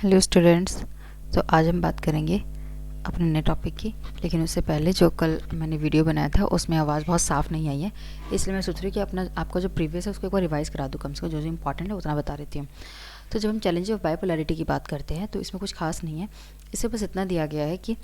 Hello students. तो आज हम बात करेंगे अपने नए टॉपिक की, लेकिन उससे पहले जो कल मैंने वीडियो बनाया था उसमें आवाज़ बहुत साफ़ नहीं आई है, इसलिए मैं सोच रही हूँ कि अपना आपका जो प्रीवियस है उसको एक बार रिवाइज़ करा दूँ, कम से कम जो जो इंपॉर्टेंट है उतना बता देती हूँ। तो जब हम चैलेंज ऑफ बाइपोलैरिटी की बात करते हैं तो इसमें कुछ खास नहीं है, इससे बस इतना दिया गया है कि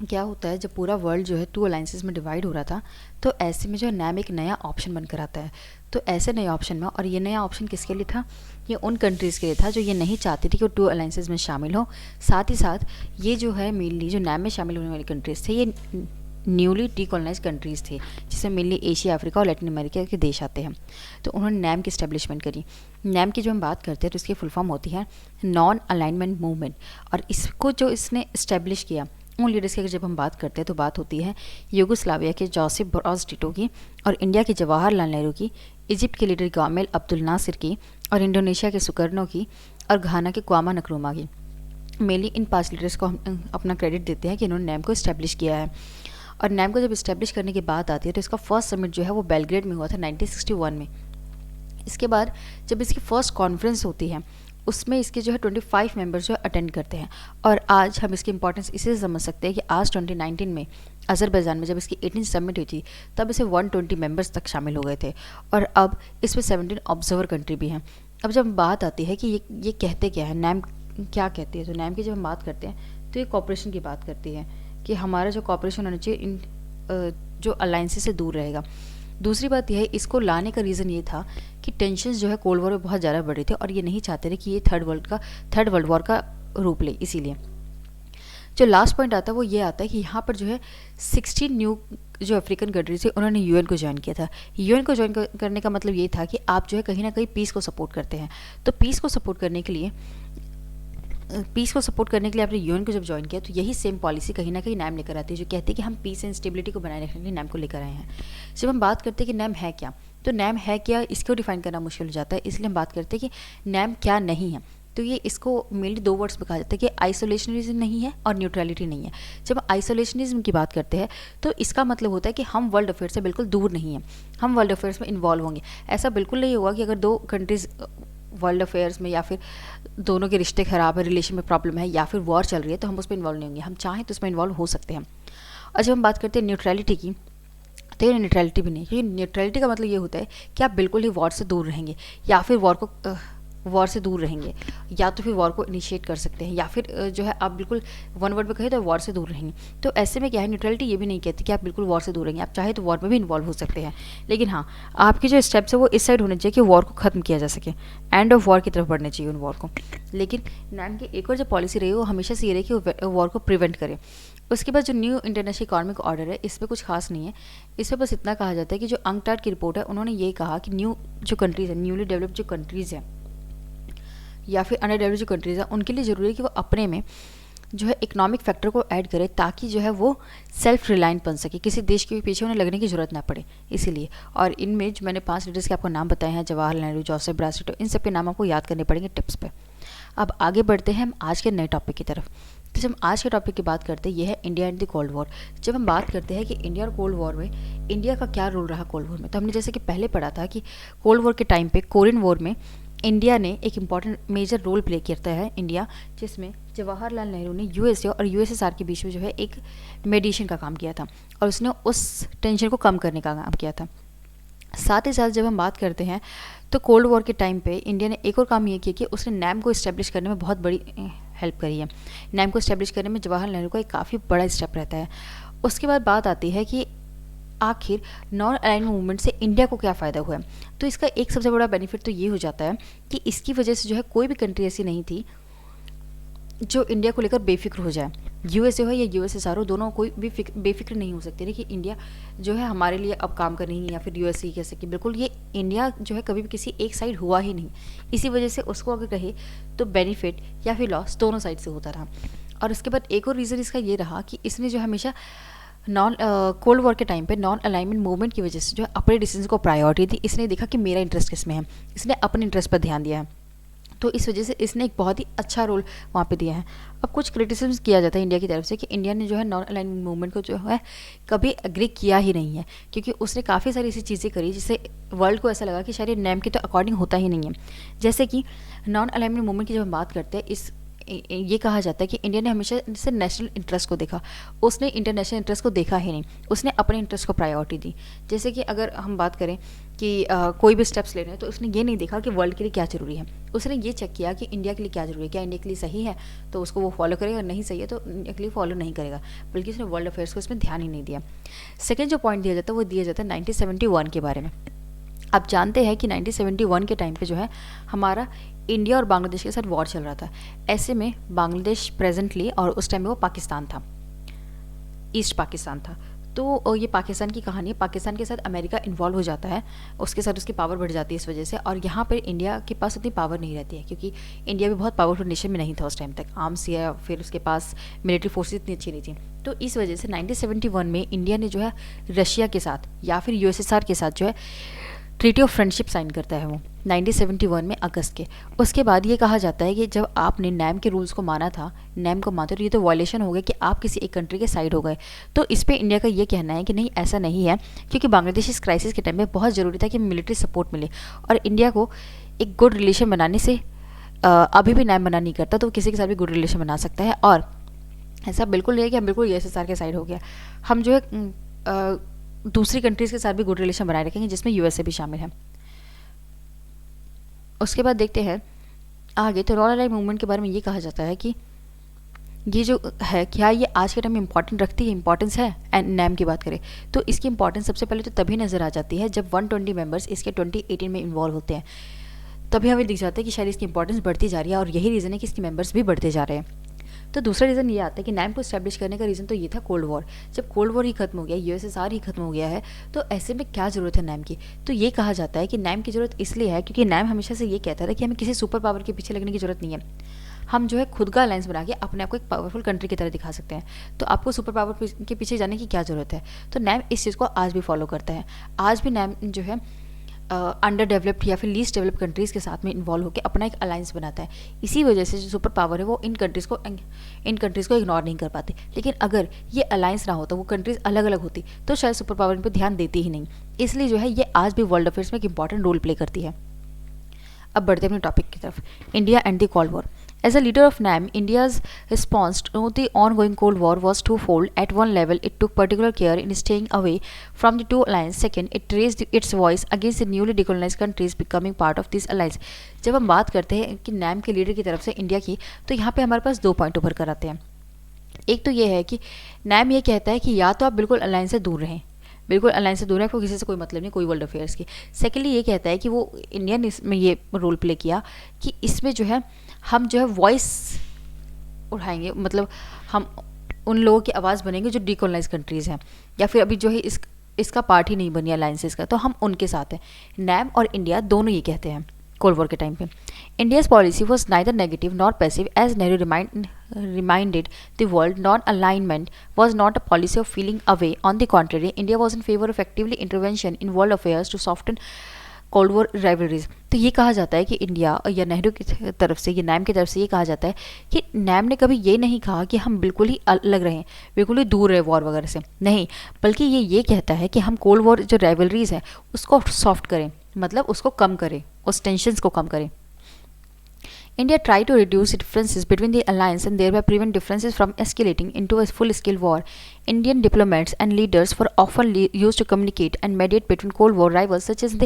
क्या होता है जब पूरा वर्ल्ड जो है 2 अलायंसेस में डिवाइड हो रहा था, तो ऐसे में जो है नैम एक नया ऑप्शन बनकर आता है। तो ऐसे नए ऑप्शन में, और ये नया ऑप्शन किसके लिए था? ये उन कंट्रीज़ के लिए था जो ये नहीं चाहती थी कि वो 2 अलायंसेस में शामिल हो। साथ ही साथ ये जो है मेनली जो नैम में शामिल होने वाली कंट्रीज़ थे, ये न्यूली डीकोलोनाइज कंट्रीज़ थे, जिसमें मेनली एशिया, अफ्रीका और लैटिन अमेरिका के देश आते हैं। तो उन्होंने नैम की स्टैब्लिशमेंट करी। नैम की जो हम बात करते हैं तो इसकी फुल फॉर्म होती है नॉन अलाइनमेंट मूवमेंट। और इसको जो इसने इस्टेब्लिश किया, उन लीडर्स की अगर जब हम बात करते हैं तो बात होती है यूगोस्लाविया के जोसेफ ब्रॉज टिटो की, और इंडिया के जवाहरलाल नेहरू की, इजिप्ट के लीडर गामेल अब्दुल नासिर की, और इंडोनेशिया के सुकर्नो की, और घाना के क्वामा नक्रुमा की। मेनली इन 5 लीडर्स को हम अपना क्रेडिट देते हैं कि इन्होंने नैम को इस्टेब्लिश किया है। और नैम को जब इस्टेब्लिश करने की बात आती है तो इसका फर्स्ट समिट जो है वो बेलग्रेड में हुआ था 1961 में। इसके बाद जब इसकी फर्स्ट कॉन्फ्रेंस होती है उसमें इसके जो है 25 मेंबर्स जो है अटेंड करते हैं। और आज हम इसकी इंपॉर्टेंस इसे समझ सकते हैं कि आज 2019 में अज़रबैजान में जब इसकी 18 समिट हुई थी तब इसे 120 मेंबर्स तक शामिल हो गए थे, और अब इसमें 17 ऑब्जर्वर कंट्री भी हैं। अब जब बात आती है कि ये कहते क्या है, नैम क्या कहती है, तो नैम की जब हम बात करते हैं तो ये कॉपरेशन की बात करती है कि हमारा जो कॉपरेशन होना चाहिए इन जो अलायंसेस से दूर रहेगा। दूसरी बात यह है, इसको लाने का रीज़न ये था कि टेंशन्स जो है कोल्ड वॉर में बहुत ज़्यादा बढ़ रहे थे और ये नहीं चाहते थे कि ये थर्ड वर्ल्ड वॉर का रूप ले। इसीलिए जो लास्ट पॉइंट आता है वो ये आता है कि यहाँ पर जो है 16 न्यू जो अफ्रीकन कंट्रीज थे उन्होंने यूएन को ज्वाइन किया था। यूएन को ज्वाइन करने का मतलब ये था कि आप जो है कहीं ना कहीं पीस को सपोर्ट करते हैं। तो पीस को सपोर्ट करने के लिए आपने यूएन को जब ज्वाइन किया तो यही सेम पॉलिसी कहीं ना कहीं नैम लेकर आती है, जो कहती है कि हम पीस एंड स्टेबिलिटी को बनाए रखने के लिए नैम को लेकर आए हैं। जब हम बात करते हैं कि नैम है क्या, तो नैम है क्या इसको डिफाइन करना मुश्किल हो जाता है, इसलिए हम बात करते हैं कि नैम क्या नहीं है। तो ये इसको मेनली 2 वर्ड्स में कहा जाता है कि आइसोलेशनिज्म नहीं है और न्यूट्रलिटी नहीं है। जब आइसोलेशनिज्म की बात करते हैं तो इसका मतलब होता है कि हम वर्ल्ड अफेयर से बिल्कुल दूर नहीं हैं, हम वर्ल्ड अफेयर्स में इन्वॉल्व होंगे। ऐसा बिल्कुल नहीं होगा कि अगर 2 कंट्रीज़ वर्ल्ड अफेयर्स में या फिर दोनों के रिश्ते ख़राब है, रिलेशन में प्रॉब्लम है या फिर वॉर चल रही है तो हम उसमें इन्वॉल्व नहीं होंगे। हम चाहें तो उसमें इन्वॉल्व हो सकते हैं। और जब हम बात करते हैं न्यूट्रलिटी की, तो ये न्यूट्रलिटी भी नहीं, क्योंकि न्यूट्रलिटी का मतलब ये होता है कि आप बिल्कुल ही वॉर से दूर रहेंगे या फिर वॉर से दूर रहेंगे, या तो फिर वॉर को इनिशिएट कर सकते हैं, या फिर जो है आप बिल्कुल वन वर्ड में कहें तो वॉर से दूर रहेंगे। तो ऐसे में क्या है, न्यूट्रलिटी ये भी नहीं कहती कि आप बिल्कुल वॉर से दूर रहेंगे, आप चाहे तो वॉर में भी इन्वॉल्व हो सकते हैं, लेकिन हाँ आपकी जो स्टेप्स है वो इस साइड होने चाहिए कि वॉर को ख़त्म किया जा सके, एंड ऑफ वॉर की तरफ बढ़ने चाहिए उन वॉर को। लेकिन नैम की एक और जो पॉलिसी रही है वो हमेशा से ये रही कि वो वॉर को प्रिवेंट करे। उसके बाद जो न्यू इंटरनेशनल इकोनॉमिक ऑर्डर है इसमें कुछ खास नहीं है, इसमें बस इतना कहा जाता है कि जो अंकटाड की रिपोर्ट है उन्होंने ये कहा कि न्यू जो कंट्रीज़ है, न्यूली डेवलप्ड जो कंट्रीज़ हैं या फिर अंडर डेवलप्ड जो कंट्रीज़ हैं, उनके लिए ज़रूरी है कि वो अपने में जो है इकोनॉमिक फैक्टर को ऐड करे ताकि जो है वो सेल्फ रिलायंट बन सके, किसी देश के पीछे उन्हें लगने की ज़रूरत ना पड़े। इसीलिए, और इनमें जो मैंने 5 लीडर्स के आपको नाम बताए हैं, Jawaharlal Nehru, Joseph Broz Tito, इन सब के नाम आपको याद करने पड़ेंगे टिप्स पे। अब आगे बढ़ते हैं हम आज के नए टॉपिक की तरफ। तो जब हम आज के टॉपिक की बात करते हैं ये है India and the cold war. जब हम बात करते हैं कि इंडिया और कोल्ड वॉर में इंडिया का क्या रोल रहा कोल्ड वॉर में, तो हमने जैसे कि पहले पढ़ा था कि कोल्ड वॉर के टाइम पे कोरियन वॉर में इंडिया ने एक इम्पॉर्टेंट मेजर रोल प्ले करता है इंडिया, जिसमें जवाहरलाल नेहरू ने यूएसए और यूएसएसआर के बीच में जो है एक मेडिएशन का काम किया था और उसने उस टेंशन को कम करने का काम किया था। साथ ही साथ जब हम बात करते हैं तो कोल्ड वॉर के टाइम पे इंडिया ने एक और काम ये किया कि उसने नैम को इस्टेब्लिश करने में बहुत बड़ी हेल्प करी है। नैम को इस्टेब्लिश करने में जवाहरलाल नेहरू का एक काफ़ी बड़ा स्टेप रहता है। उसके बाद बात आती है कि आखिर नॉन अलाइनमेंट मूवमेंट से इंडिया को क्या फ़ायदा हुआ है। तो इसका एक सबसे बड़ा बेनिफिट तो ये हो जाता है कि इसकी वजह से जो है कोई भी कंट्री ऐसी नहीं थी जो इंडिया को लेकर बेफिक्र हो जाए। यूएसए हो या यूएसएसआर हो, दोनों कोई भी बेफिक्र नहीं हो सकते कि इंडिया जो है हमारे लिए अब काम कर रही है, या फिर यूएसए कह सके। बिल्कुल ये इंडिया जो है कभी भी किसी एक साइड हुआ ही नहीं। इसी वजह से उसको अगर कहे तो बेनिफिट या फिर लॉस दोनों साइड से होता रहा। और उसके बाद एक और रीज़न इसका ये रहा कि इसने जो हमेशा कोल्ड वॉर के टाइम पे नॉन अलाइनमेंट मूवमेंट की वजह से जो है अपने डिसीजन को प्रायोरिटी दी। इसने देखा कि मेरा इंटरेस्ट किस में है, इसने अपने इंटरेस्ट पर ध्यान दिया है, तो इस वजह से इसने एक बहुत ही अच्छा रोल वहाँ पे दिया है। अब कुछ क्रिटिसिज्म किया जाता है इंडिया की तरफ से कि इंडिया ने जो है नॉन अलाइनमेंट मूवमेंट को जो है कभी एग्री किया ही नहीं है, क्योंकि उसने काफ़ी सारी ऐसी चीज़ें करी जिससे वर्ल्ड को ऐसा लगा कि शायद ये नैम के तो अकॉर्डिंग होता ही नहीं है। जैसे कि नॉन अलाइनमेंट मूवमेंट की जब हम बात करते हैं, इस ये कहा जाता है कि इंडिया ने हमेशा से नेशनल इंटरेस्ट को देखा, उसने इंटरनेशनल इंटरेस्ट को देखा ही नहीं, उसने अपने इंटरेस्ट को प्रायोरिटी दी। जैसे कि अगर हम बात करें कि कोई भी स्टेप्स ले रहे हैं तो उसने ये नहीं देखा कि वर्ल्ड के लिए क्या ज़रूरी है, उसने ये चेक किया कि इंडिया के लिए क्या ज़रूरी है, क्या इंडिया के लिए सही है तो उसको वो फॉलो करेगा, नहीं सही है तो इंडिया के लिए फॉलो नहीं करेगा, बल्कि उसने वर्ल्ड अफेयर्स को इसमें ध्यान ही नहीं दिया। सेकेंड जो पॉइंट दिया जाता है वो दिया जाता है 1971 के बारे में। आप जानते हैं कि 1971 के टाइम पे जो है हमारा इंडिया और बांग्लादेश के साथ वॉर चल रहा था। ऐसे में बांग्लादेश प्रेजेंटली, और उस टाइम में वो पाकिस्तान था, ईस्ट पाकिस्तान था। तो ये पाकिस्तान की कहानी है। पाकिस्तान के साथ अमेरिका इन्वॉल्व हो जाता है, उसके साथ उसकी पावर बढ़ जाती है इस वजह से, और यहाँ पर इंडिया के पास उतनी पावर नहीं रहती है क्योंकि इंडिया भी बहुत पावरफुल नेशन में नहीं था उस टाइम तक, आर्म्स या फिर उसके पास मिलिट्री फोर्सेज इतनी अच्छी नहीं थी। तो इस वजह से 1971 में इंडिया ने जो है रशिया के साथ या फिर यूएसएसआर के साथ जो है ट्रीटी ऑफ फ्रेंडशिप साइन करता है वो 1971 में अगस्त के। उसके बाद ये कहा जाता है कि जब आपने नैम के रूल्स को माना था, नैम को मानते, तो ये तो वायलेशन हो गया कि आप किसी एक कंट्री के साइड हो गए। तो इस पे इंडिया का ये कहना है कि नहीं, ऐसा नहीं है, क्योंकि बांग्लादेश इस क्राइसिस के टाइम में बहुत ज़रूरी था कि मिलिट्री सपोर्ट मिले, और इंडिया को एक गुड रिलेशन बनाने से अभी भी नैम मना नहीं करता, तो किसी के साथ भी गुड रिलेशन बना सकता है। और ऐसा बिल्कुल नहीं है कि हम बिल्कुल यूएसएसआर के साइड हो गया, हम जो है दूसरी कंट्रीज़ के साथ भी गुड रिलेशन बनाए रखेंगे जिसमें यूएसए भी शामिल है। उसके बाद देखते हैं आगे। तो नॉन अलाइड मूवमेंट के बारे में ये कहा जाता है कि ये जो है, क्या ये आज के टाइम में इंपॉर्टेंट रखती है, इंपॉर्टेंस है। एंड नैम की बात करें तो इसकी इंपॉर्टेंस सबसे पहले तो तभी नज़र आ जाती है जब 120 मेंबर्स इसके 2018 में इन्वॉल्व होते हैं, तभी हमें दिख जाता है कि शायद इसकी इंपॉर्टेंस बढ़ती जा रही है, और यही रीज़न है कि इसके मेंबर्स भी बढ़ते जा रहे हैं। तो दूसरा रीज़न ये आता है कि नैम को स्टैब्लिश करने का रीज़न तो ये था कोल्ड वॉर। जब कोल्ड वॉर ही खत्म हो गया, यूएसएसआर ही खत्म हो गया है, तो ऐसे में क्या ज़रूरत है नैम की। तो ये कहा जाता है कि नैम की ज़रूरत इसलिए है क्योंकि नैम हमेशा से ये कहता था कि हमें किसी सुपर पावर के पीछे लगने की ज़रूरत नहीं है, हम जो है खुद का अलायंस बना के अपने आप को एक पावरफुल कंट्री की तरह दिखा सकते हैं। तो आपको सुपर पावर के पीछे जाने की क्या ज़रूरत है। तो नैम इस चीज़ को आज भी फॉलो करता है। आज भी नैम जो है अंडर डेवलप्ड या फिर लीस्ट डेवलप्ड कंट्रीज़ के साथ में इन्वॉल्व होकर अपना एक अलायंस बनाता है। इसी वजह से जो सुपर पावर है वो इन कंट्रीज़ को इग्नोर नहीं कर पाते। लेकिन अगर ये अलायंस ना होता, वो कंट्रीज़ अलग अलग होती, तो शायद सुपर पावर इन पर ध्यान देती ही नहीं। इसलिए जो है ये आज भी वर्ल्ड अफेयर्स में एक इंपॉर्टेंट रोल प्ले करती है। अब बढ़ते हैं अपने टॉपिक की तरफ, India and the cold war. As a leader of NAM, India's response to the ongoing Cold War was twofold. At one level, it took particular care in staying away from the two alliances. Second, it raised its voice against the newly decolonized countries becoming part of this alliance. जब हम बात करते हैं कि NAM के leader की तरफ से इंडिया की, तो यहाँ पे हमारे पास 2 पॉइंट उभर कर आते हैं। एक तो ये है कि नैम ये कहता है कि या तो आप बिल्कुल अलायंस से दूर रहें, बिल्कुल अलायंस से दूर है, आपको किसी से कोई मतलब नहीं, कोई वर्ल्ड अफेयर्स की। सेकेंडली ये कहता है कि वो इंडिया ने इसमें ये रोल प्ले किया कि इसमें जो है हम जो है वॉइस उठाएंगे, मतलब हम उन लोगों की आवाज़ बनेंगे जो डिकोलोनाइज कंट्रीज़ हैं, या फिर अभी जो है इसका पार्ट ही नहीं बनी अलायंसेस का, तो हम उनके साथ हैं। नैम और इंडिया दोनों ये कहते हैं कोल्ड वॉर के टाइम पे। India's policy was neither negative nor passive as Nehru reminded the world. Non-alignment was not a policy of feeling away. On the contrary, India was in favor of actively intervention in world affairs to soften cold war rivalries. तो ये कहा जाता है कि India या नेहरू की तरफ से, या नैम की तरफ से ये कहा जाता है कि नैम ने कभी ये नहीं कहा कि हम बिल्कुल ही अलग रहें, बिल्कुल ही दूर रहे वॉर वगैरह से, नहीं, बल्कि ये कहता है कि हम कोल्ड वॉर जो राइवलरीज है उसको सॉफ्ट करें, मतलब उसको कम करें, उस टेंशन्स को कम करें। India tried to reduce differences between the alliance and thereby prevent differences from escalating into a full-scale war. Indian diplomats and leaders were often used to communicate and mediate between Cold War rivals, such as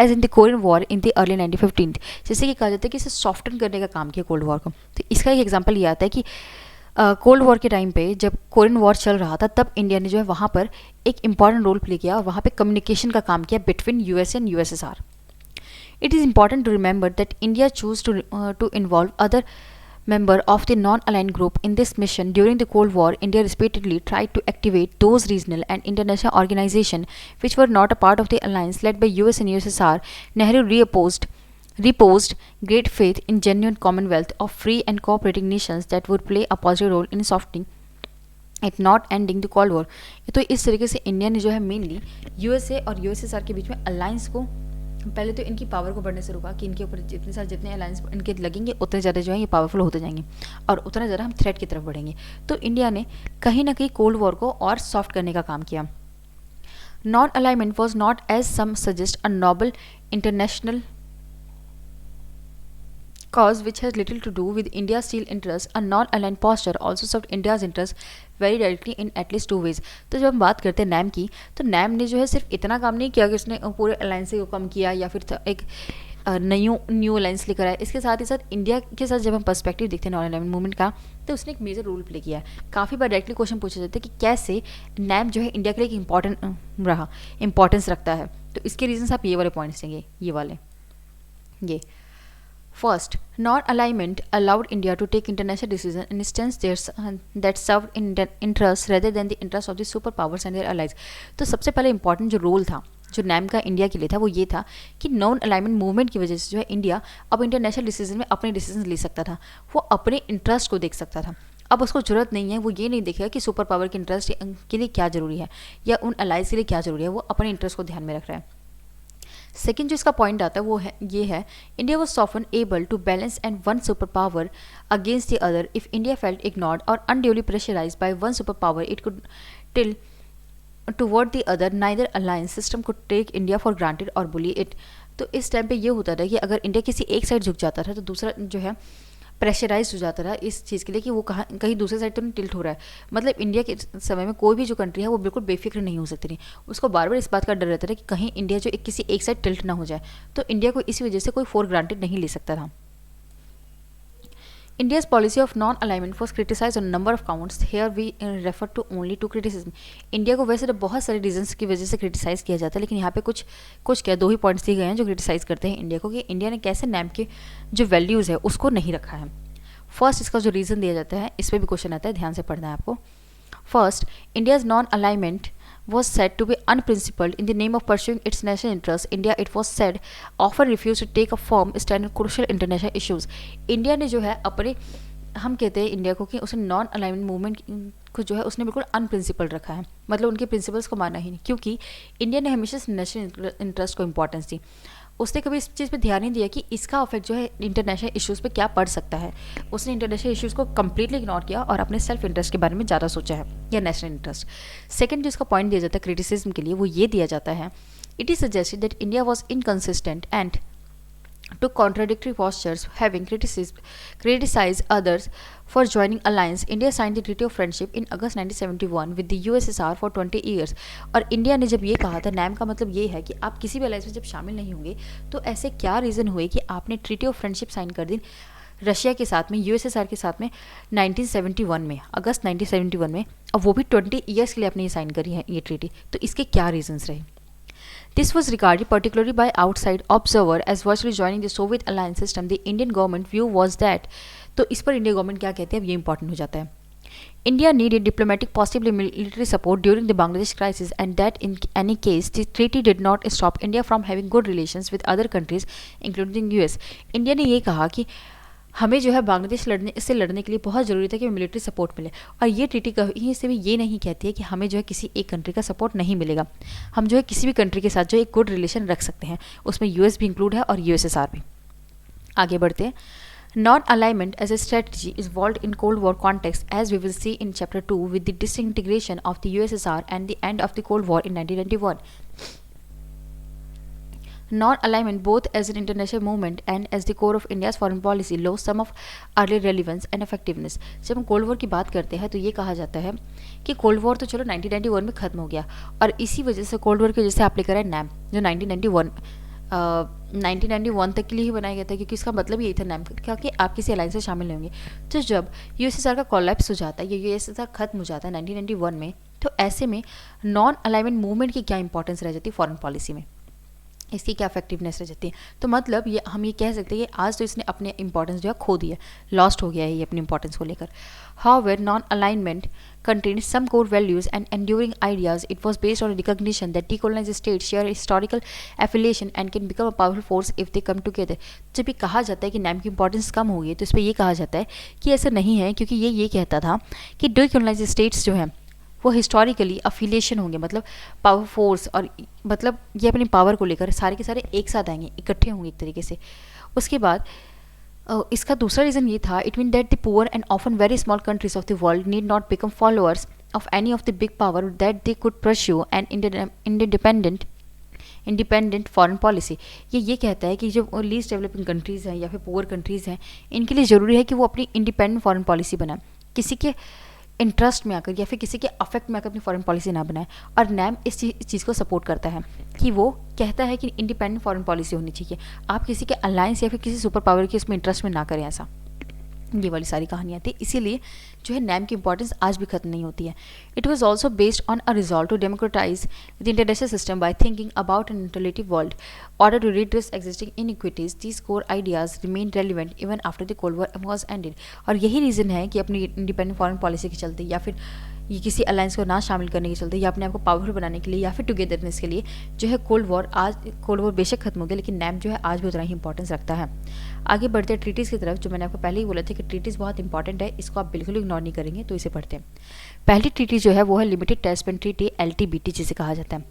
in the Korean War in the early 1915. जैसे कि कहा जाता है कि इसे soften करने का काम किया कोल्ड वॉर को। तो इसका एक एग्जांपल ये आता है कि कोल्ड वॉर के टाइम पे जब कोरियन वॉर चल रहा था, तब इंडिया ने जो है वहाँ पर एक इंपॉर्टेंट रोल प्ले किया और वहाँ पे कम्युनिकेशन का काम किया between USA and USSR. It is important to remember that India chose to involve other member of the non-aligned group in this mission. During the Cold War, India repeatedly tried to activate those regional and international organizations which were not a part of the alliance led by US and USSR. Nehru reposed great faith in genuine commonwealth of free and cooperating nations that would play a positive role in softening it not ending the cold war. तो इस तरीके से India ने जो है mainly USA और USSR के बीच में अलायंस को पहले तो इनकी पावर को बढ़ने से रोका कि इनके ऊपर जितने अलायंस इनके लगेंगे उतने ज़्यादा जो है ये पावरफुल होते जाएंगे और उतना ज़्यादा हम थ्रेट की तरफ बढ़ेंगे। तो इंडिया ने कहीं ना कहीं कोल्ड वॉर को और सॉफ्ट करने का काम किया। Non alignment was not as some suggest a noble international cause which has little to do with India's steel interests, a non-aligned posture also served India's interests very directly in at least two ways. तो जब हम बात करते हैं NAM की, तो NAM ने जो है सिर्फ इतना काम नहीं किया कि उसने पूरे अलायंस को कम किया या फिर एक न्यू अलायंस लेकर आया। इसके साथ ही साथ इंडिया के साथ जब हम पर्सपेक्टिव देखते हैं नॉन अलाइनमेंट मूवमेंट का, तो उसने एक मेजर रोल प्ले किया है। काफ़ी बार डायरेक्टली क्वेश्चन पूछा जाता है कि कैसे नैम जो है इंडिया के लिए एक इंपॉर्टेंस रखता है। तो इसके रीजन आप ये वाले पॉइंट्स देंगे, ये वाले ये First, non-alignment allowed India to take international decisions in instances that served Indian interests rather than the interests of the superpowers and their allies. तो सबसे पहले इंपॉर्टेंट जो रोल था जो नैम का इंडिया के लिए था वो ये था कि नॉन अलाइनमेंट मूवमेंट की वजह से जो है इंडिया अब इंटरनेशनल डिसीजन में अपने डिसीजन ले सकता था, वो अपने इंटरेस्ट को देख सकता था। अब उसको जरूरत नहीं है, वो ये नहीं देखेगा कि सुपर पावर के इंटरेस्ट के लिए क्या जरूरी है या उन अलाइज के लिए क्या जरूरी है, वो अपने इंटरेस्ट को ध्यान में रख रहा है। सेकेंड जो इसका पॉइंट आता है वो है ये है, India was often able to balance and one super power against the other if India felt ignored और unduly pressurised by one super power it could tilt toward the other neither alliance system को take India for granted और bully it. तो इस time पे ये होता था कि अगर इंडिया किसी एक साइड झुक जाता था तो दूसरा जो है प्रेशराइज हो जाता था इस चीज़ के लिए कि वो कहीं दूसरे साइड तो नहीं टिल्ट हो रहा है। मतलब इंडिया के समय में कोई भी जो कंट्री है वो बिल्कुल बेफिक्र नहीं हो सकती थी, उसको बार बार इस बात का डर रहता था कि कहीं इंडिया जो किसी एक साइड टिल्ट ना हो जाए। तो इंडिया को इसी वजह से कोई फॉर ग्रांटेड नहीं ले सकता था। India's policy of non-alignment was criticized on a number of counts. Here we refer to only to criticism. India को वैसे तो बहुत सारे रीजंस की वजह से क्रिटिसाइज किया जाता है, लेकिन यहाँ पे कुछ क्या दो ही पॉइंट्स दिए गए हैं जो क्रिटिसाइज करते हैं इंडिया को कि इंडिया ने कैसे नैम के जो वैल्यूज़ है उसको नहीं रखा है। फर्स्ट इसका जो रीज़न दिया जाता है, इस पर भी क्वेश्चन आता है, ध्यान से पढ़ना है आपको। First, India's non alignment was said to be unprincipled in the name of pursuing its national interests. India, it was said, often refused to take a firm stand on crucial international issues. India ने जो है अपने, हम कहते हैं India को कि उसने नॉन अलाइनमेंट मूवमेंट को जो है उसने बिल्कुल अनप्रिंसिपल्ड रखा है, मतलब उनके प्रिंसिपल्स को माना ही नहीं, क्योंकि इंडिया ने हमेशा नेशनल इंटरेस्ट को इंपॉर्टेंस दी। उसने कभी इस चीज़ पे ध्यान नहीं दिया कि इसका इफेक्ट जो है इंटरनेशनल इश्यूज़ पे क्या पड़ सकता है। उसने इंटरनेशनल इश्यूज़ को कम्प्लीटली इग्नोर किया और अपने सेल्फ इंटरेस्ट के बारे में ज़्यादा सोचा है, या नेशनल इंटरेस्ट। सेकंड जो इसका पॉइंट दिया जाता है क्रिटिसिज्म के लिए वो ये दिया जाता है, it is suggested that India was inconsistent and took contradictory postures, having criticized others for joining alliance. India signed the Treaty of Friendship in August 1971 with the USSR for 20 years. और India ने जब ये कहा था, NAM का मतलब ये है कि आप किसी भी अलायंस में जब शामिल नहीं होंगे तो ऐसे क्या रीज़न हुए कि आपने ट्रीटी ऑफ फ्रेंडशिप साइन कर दी रशिया के साथ में, यूएसएसआर के साथ में 1971 में, अगस्त 1971 में, और वो भी 20 ईयर्स के लिए आपने ये साइन करी है ये ट्रीटी। तो इसके क्या रीजंस रहे? This was regarded particularly by outside observer as virtually joining the Soviet alliance system. The Indian government view was that, तो इस पर इंडियन गवर्नमेंट क्या कहते हैं, अब ये इंपॉर्टेंट हो जाता है। India needed diplomatic, possibly military support during the Bangladesh crisis, and that in any case, the treaty did not stop India from having good relations with other countries, including US. India ने ये कहा कि हमें जो है बांग्लादेश लड़ने के लिए बहुत ज़रूरी था कि मिलिट्री सपोर्ट मिले, और ये ट्रीटी कहीं से भी ये नहीं कहती है कि हमें जो है किसी एक कंट्री का सपोर्ट नहीं मिलेगा। हम जो है किसी भी कंट्री के साथ जो एक गुड रिलेशन रख सकते हैं, उसमें यूएस भी इंक्लूड है और यूएसएसआर भी। आगे बढ़ते हैं। Non alignment as a strategy is evolved in cold war context as we will see in chapter 2 with the disintegration of the USSR and the end of the cold war in 1991. Non-alignment, both as an international movement and as the core of India's foreign policy, lost some of early relevance and effectiveness. जब हम cold war की बात करते हैं तो ये कहा जाता है कि कोल्ड वॉर तो चलो 1991 में ख़त्म हो गया, और इसी वजह से कोल्ड वॉर की वजह से आप लेकर आए नैम, जो 1991 तक के लिए ही बनाया गया था, क्योंकि इसका मतलब यही था नैम का कि आप किसी अलायंस से शामिल नहीं होंगे। तो जब यूएसएसआर का कोलैप्स हो जाता है या यूएसएसआर खत्म हो जाता है 1991 में, तो ऐसे में नॉन अलाइनमेंट मूवमेंट की क्या इंपॉर्टेंस रह जाती है फॉरेन पॉलिसी में, इसकी क्या इफेक्टिवनेस रह जाती है। तो मतलब ये हम ये कह सकते हैं कि आज तो इसने अपने इंपॉर्टेंस जो है खो दिया, लॉस्ट हो गया है ये अपनी इंपॉर्टेंस को लेकर। However non alignment contained some core values and enduring ideas. It was based on a recognition that decolonized states share historical affiliation and can become a powerful force if they come together. जब ये कहा जाता है कि NAM की importance कम हो गई, तो इस पर यह कहा जाता है कि ऐसा नहीं है, क्योंकि ये कहता था कि डिकोलोनाइज्ड स्टेट्स जो हैं वो हिस्टोरिकली अफिलिएशन होंगे, मतलब पावर फोर्स, और मतलब ये अपनी पावर को लेकर सारे के सारे एक साथ आएंगे, इकट्ठे होंगे एक तरीके से। उसके बाद इसका दूसरा रीज़न ये था, it mean that the poor and often very small countries of the world need not become followers of any of the big power, that they could pursue an independent independent foreign policy. ये कहता है कि जो least developing countries हैं या फिर poor countries हैं, इनके लिए ज़रूरी है कि वो अपनी इंडिपेंडेंट फॉरेन पॉलिसी बनाएं, किसी के इंटरेस्ट में आकर या फिर किसी के अफेक्ट में आकर अपनी फॉरेन पॉलिसी ना बनाए। और नैम इस चीज़ को सपोर्ट करता है कि वो कहता है कि इंडिपेंडेंट फॉरेन पॉलिसी होनी चाहिए, आप किसी के अलायंस या फिर किसी सुपर पावर के उसमें इंटरेस्ट में ना करें ऐसा। ये वाली सारी कहानियाँ थी, इसीलिए जो है नैम की इंपॉर्टेंस आज भी खत्म नहीं होती है। It was also based on a resolve to democratise the international system by thinking about an integrative world order to redress existing inequities. These core ideas remain relevant even after the cold war was ended. और यही reason है कि अपनी independent foreign policy के चलते या फिर ये किसी अलायंस को ना शामिल करने के चलते या अपने आप को पावरफुल बनाने के लिए या फिर टुगेदरनेस के लिए जो है कोल्ड वॉर बेशक खत्म हो गया, लेकिन नैम जो है आज भी उतना ही इंपॉर्टेंस रखता है। आगे बढ़ते हैं ट्रीटीज़ की तरफ। जो मैंने आपको पहले ही बोला था कि ट्रीटीज़ बहुत इंपॉर्टेंट है, इसको आप बिल्कुल इग्नोर नहीं करेंगे, तो इसे पढ़ते हैं। पहली ट्रीटी जो है वो है लिमिटेड टेस्टमेंट ट्रीटी, LTBT जिसे कहा जाता है।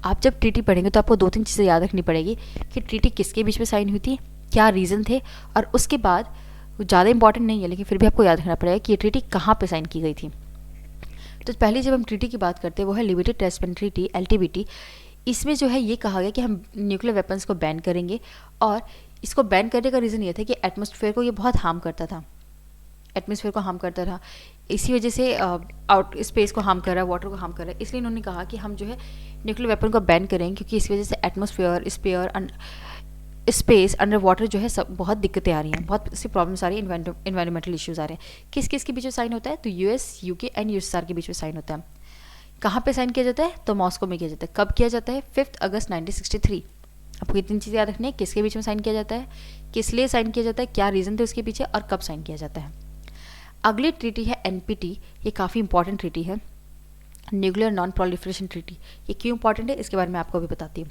आप जब ट्रीटी पढ़ेंगे तो आपको 2-3 चीज़ें याद रखनी पड़ेगी कि ट्रीटी किसके बीच में साइन हुई थी, क्या रीज़न थे, और उसके बाद ज़्यादा इंपॉर्टेंट नहीं है लेकिन फिर भी आपको याद रखना पड़ेगा कि ये ट्रीटी कहाँ पर साइन की गई थी। तो पहले जब हम ट्रीटी की बात करते हैं वो है लिमिटेड टेस्टमेंट ट्रीटी, LTBT। इसमें जो है ये कहा गया कि हम न्यूक्लियर वेपन्स को बैन करेंगे, और इसको बैन करने का रीज़न ये था कि एटमॉस्फेयर को ये बहुत हार्म करता था, एटमॉस्फेयर को हार्म करता था, इसी वजह से आउट स्पेस को हार्म कर रहा है, वाटर को हार्म कर रहा है, इसलिए इन्होंने कहा कि हम जो है न्यूक्लियर वेपन को बैन करेंगे, क्योंकि इस वजह से एटमॉस्फेयर स्पेस अंडर वाटर जो है सब बहुत दिक्कतें आ रही हैं, बहुत सी प्रॉब्लम्स आ रही हैं, इन्वायरमेंटल इश्यूज़ आ रहे हैं। किस किस के बीच में साइन होता है, तो US, UK एंड USSR के बीच में साइन होता है। कहाँ पे साइन किया जाता है, तो मॉस्को में किया जाता है। कब किया जाता है, 5 अगस्त 1963। आपको इतनी चीज़ें याद रखनी है, किसके बीच में साइन किया जाता है, किस लिए साइन किया जाता है, क्या रीज़न थे उसके पीछे, और कब साइन किया जाता है। अगली ट्रीटी है NPT। ये काफ़ी इंपॉर्टेंट ट्रीटी है, न्यूक्लियर नॉन प्रोलिफरेशन ट्रीटी। ये क्यों इंपॉर्टेंट है इसके बारे में आपको अभी बताती हूँ।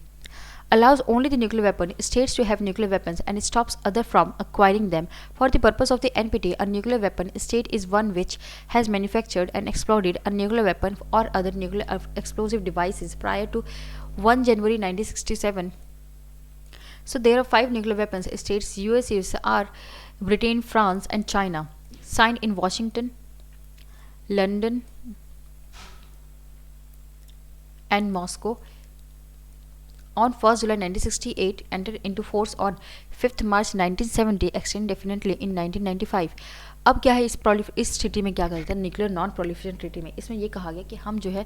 Allows only the nuclear weapon states to have nuclear weapons and stops other from acquiring them. For the purpose of the NPT, a nuclear weapon state is one which has manufactured and exploded a nuclear weapon or other nuclear explosive devices prior to 1 January 1967. So there are 5 nuclear weapons states: US, USSR, Britain, France and China. Signed in Washington, London and Moscow on 1st July 1968, entered into force on 5th March 1970, extended definitely in 1995. अब क्या है इस treaty में क्या कहता है, nuclear non proliferation treaty में इसमें ये कहा गया कि हम जो है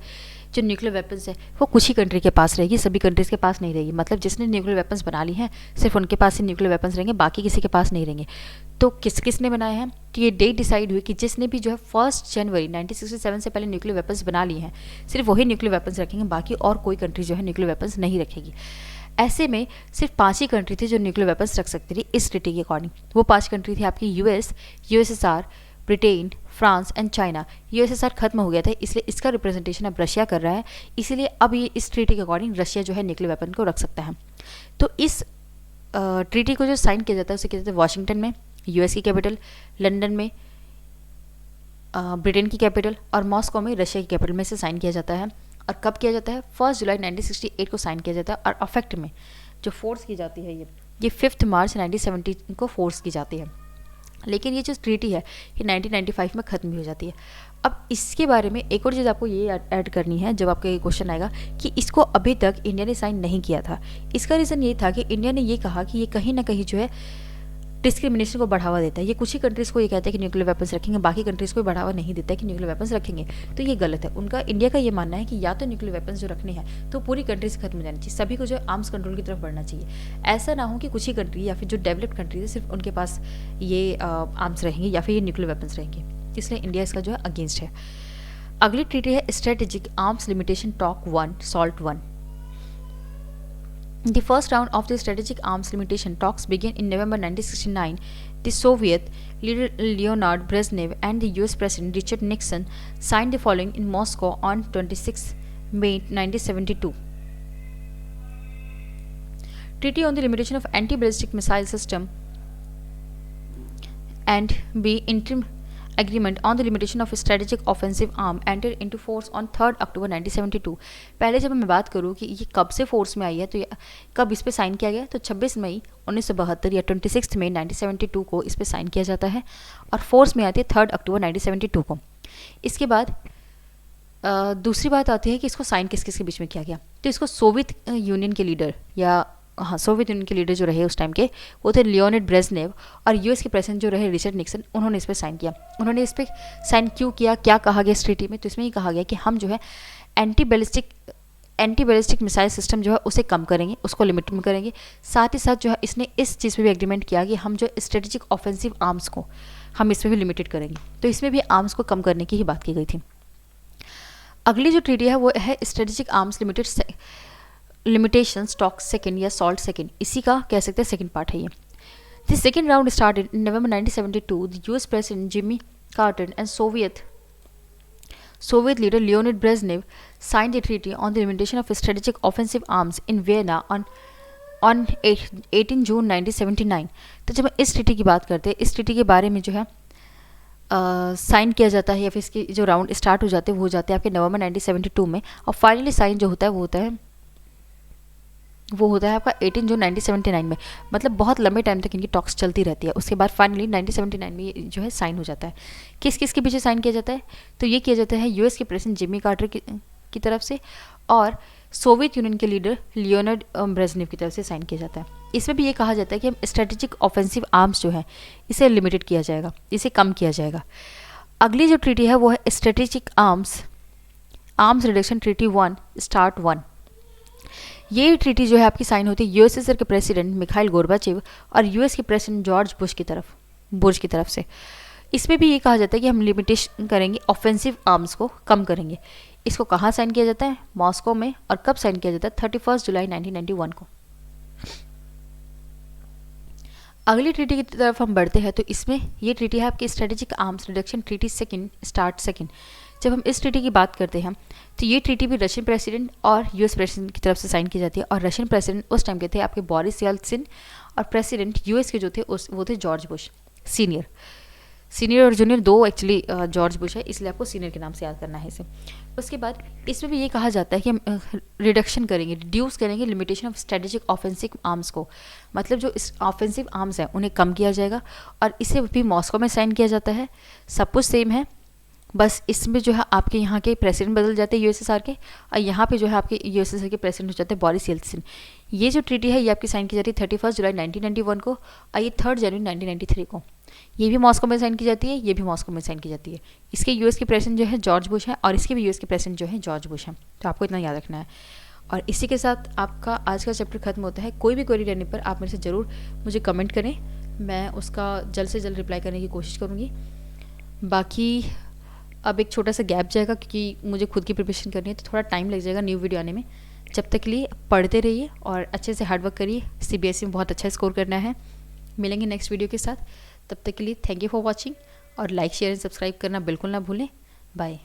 जो न्यूक्लियर वेपन्स है वो कुछ ही कंट्री के पास रहेगी, सभी कंट्रीज़ के पास नहीं रहेगी। मतलब जिसने न्यूक्लियर वेपन्स बना ली हैं सिर्फ उनके पास ही न्यूक्लियर वेपन्स रहेंगे, बाकी किसी के पास नहीं रहेंगे। तो किसने बनाए हैं, कि ये डेट डिसाइड हुई कि जिसने भी जो है 1 जनवरी 1967 से पहले न्यूक्लियर वेपन्स बना लिए हैं सिर्फ वही न्यूक्लियर वेपन्स रखेंगे, बाकी और कोई कंट्री जो है न्यूक्लियर वेपन्स नहीं रखेगी। ऐसे में सिर्फ 5 ही कंट्री थी जो न्यूक्लियर वेपन्स रख सकती थी इस ट्रीटी के अकॉर्डिंग। वो 5 कंट्री थी आपकी US, USSR, Britain, France and China. USSR खत्म हो गया था, इसलिए इसका रिप्रेजेंटेशन अब रशिया कर रहा है, इसीलिए अब ये इस ट्रीटी के अकॉर्डिंग रशिया जो है न्यूक्लियर वेपन को रख सकता है। तो इस ट्रीटी को जो साइन किया जाता है उसे किया जाता है वॉशिंगटन में, US की कैपिटल, लंदन में ब्रिटेन की कैपिटल, और मॉस्को में रशिया की कैपिटल में से साइन किया जाता है। और कब किया जाता है, 1 जुलाई 1968 को साइन किया जाता है, और अफेक्ट में जो फोर्स की जाती है ये 5 मार्च 1970 को फोर्स की जाती है। लेकिन ये जो ट्रीटी है ये 1995 में ख़त्म भी हो जाती है। अब इसके बारे में एक और चीज़ आपको ये ऐड करनी है जब आपका ये क्वेश्चन आएगा कि इसको अभी तक इंडिया ने साइन नहीं किया था। इसका रीज़न ये था कि इंडिया ने ये कहा कि ये कहीं ना कहीं जो है डिस्क्रिमिनेशन को बढ़ावा देता है। ये कुछ ही कंट्रीज़ को ये कहता है कि न्यूक्लियर वेपन्स रखेंगे, बाकी कंट्रीज़ को बढ़ावा नहीं देता है कि न्यूक्लियर वेपन्स रखेंगे। तो ये गलत है। उनका इंडिया का ये मानना है कि या तो न्यूक्लियर वेपन्स जो रखने हैं तो पूरी कंट्री से खत्म हो जानी चाहिए, सभी को जो है आर्म्स कंट्रोल की तरफ बढ़ना चाहिए। ऐसा ना हो कि कुछ ही कंट्री या फिर जो डेवलप्ड कंट्रीज है सिर्फ उनके पास ये आर्म्स रहेंगे या फिर ये न्यूक्लियर वेपन्स रहेंगे, इसलिए इंडिया इसका जो है अगेंस्ट है। अगली ट्रीटी है strategic arms limitation talk 1 SALT 1। The first round of the strategic arms limitation talks began in November 1969. The Soviet leader Leonid Brezhnev and the US President Richard Nixon signed the following in Moscow on 26 May 1972. Treaty on the limitation of anti-ballistic missile system and B interim agreement on the limitation of strategic offensive arm entered into force on 3rd October 1972। पहले जब मैं बात करूँ कि ये कब से force में आई है तो ये कब इस पे साइन किया गया, तो 26 मई 1972 या 26 मई 1972 को इस पे साइन किया जाता है और फोर्स में आती है 3rd अक्टूबर 1972 को। इसके बाद दूसरी बात आती है कि इसको साइन किस किस के बीच में किया गया। तो इसको सोवियत यूनियन के लीडर, या हाँ, सोवियत यूनियन के लीडर जो रहे उस टाइम के, वो थे लियोनिड ब्रेजनेव, और यूएस के प्रेसिडेंट जो रहे रिचर्ड निक्सन, उन्होंने इस पर साइन किया। उन्होंने इस पर साइन क्यों किया, क्या कहा गया इस ट्रीटी में? तो इसमें ये कहा गया कि हम जो है एंटी बैलिस्टिक मिसाइल सिस्टम जो है उसे कम करेंगे, उसको लिमिट में करेंगे। साथ ही साथ जो है इसने इस चीज़ पे भी एग्रीमेंट किया कि हम जो स्ट्रेटेजिक ऑफेंसिव आर्म्स को हम इसमें भी लिमिटेड करेंगे। तो इसमें भी आर्म्स को कम करने की ही बात की गई थी। अगली जो ट्रीटी है वो है strategic arms limitation stock second या सॉल्ट सेकंड, इसी का कह सकते हैं सेकंड पार्ट है ये। The second round started in November 1972। The US president Jimmy Carter and Soviet leader Leonid Brezhnev signed a treaty on the limitation of strategic offensive arms in Vienna on 18 जून 1979। तो जब हम इस treaty की बात करते हैं, इस ट्रीटी के बारे में जो है साइन किया जाता है, या फिर इसके जो राउंड स्टार्ट हो जाते हैं वो हो जाते हैं आपके नवंबर 1972 में, और फाइनली साइन जो होता है वो होता है आपका 18 जून 1979 में। मतलब बहुत लंबे टाइम तक इनकी टॉक्स चलती रहती है। उसके बाद फाइनली 1979 में ये जो है साइन हो जाता है। किस किस के पीछे साइन किया जाता है? तो ये किया जाता है यूएस के प्रेसिडेंट जिमी कार्टर की तरफ से, और सोवियत यूनियन के लीडर लियोनिड ब्रेजनेव की तरफ से साइन किया जाता है। इसमें भी ये कहा जाता है कि हम स्ट्रेटेजिक ऑफेंसिव आर्म्स जो है इसे लिमिटेड किया जाएगा, इसे कम किया जाएगा। अगली जो ट्रीटी है वो है strategic arms reduction treaty 1 start 1। ये ट्रीटी जो है आपकी साइन होती है यूएसएसआर के प्रेसिडेंट मिखाइल गोर्बाचेव और यूएस के प्रेसिडेंट जॉर्ज बुश की तरफ से। इसमें भी ये कहा जाता है कि हम लिमिटेशन करेंगे, ऑफेंसिव आर्म्स को कम करेंगे। इसको कहाँ साइन किया जाता है? मॉस्को में। और कब साइन किया जाता है? 31 जुलाई 1991 को। अगली ट्रीटी की तरफ हम बढ़ते हैं, तो इसमें ये ट्रीटी है आपकी strategic arms reduction treaty second start second. जब हम इस ट्रीटी की बात करते हैं तो ये ट्रीटी भी रशियन प्रेसिडेंट और यूएस प्रेसिडेंट की तरफ से साइन की जाती है। और रशियन प्रेसिडेंट उस टाइम के थे आपके बोरिस येल्त्सिन, और प्रेसिडेंट यूएस के जो थे वो थे जॉर्ज बुश सीनियर और जूनियर, दो एक्चुअली जॉर्ज बुश है, इसलिए आपको सीनियर के नाम से याद करना है इसे। उसके बाद इसमें भी ये कहा जाता है कि हम रिड्यूस करेंगे limitation of strategic offensive arms को। मतलब जो ऑफेंसिव आर्म्स हैं उन्हें कम किया जाएगा, और इसे भी मॉस्को में साइन किया जाता है। सब कुछ सेम है, बस इसमें जो है आपके यहाँ के प्रेसिडेंट बदल जाते हैं यूएसएसआर के, और यहाँ पे जो है आपके यूएसएसआर के प्रेसिडेंट हो जाते हैं बोरिस येल्त्सिन। ये जो ट्रीटी है ये आपकी साइन की जाती है 31 जुलाई 1991 को, और ये 3 जनवरी 1993 को। ये भी मॉस्को में साइन की जाती है, ये भी मॉस्को में साइन की जाती है। इसके यूएस के प्रेसिडेंट जो है जॉर्ज बुश है, और इसके भी यूएस के प्रेसिडेंट जो है जॉर्ज बुश है। तो आपको इतना याद रखना है। और इसी के साथ आपका आज का चैप्टर खत्म होता है। कोई भी क्वेरी रहने पर आप मेरे से ज़रूर मुझे कमेंट करें, मैं उसका जल्द से जल्द रिप्लाई करने की कोशिश करूँगी। बाकी अब एक छोटा सा गैप जाएगा क्योंकि मुझे खुद की प्रिपरेशन करनी है, तो थोड़ा टाइम लग जाएगा न्यू वीडियो आने में। जब तक के लिए पढ़ते रहिए और अच्छे से हार्डवर्क करिए। सीबीएसई में बहुत अच्छा स्कोर करना है। मिलेंगे नेक्स्ट वीडियो के साथ, तब तक के लिए थैंक यू फॉर वॉचिंग, और लाइक शेयर एंड सब्सक्राइब करना बिल्कुल ना भूलें। बाय।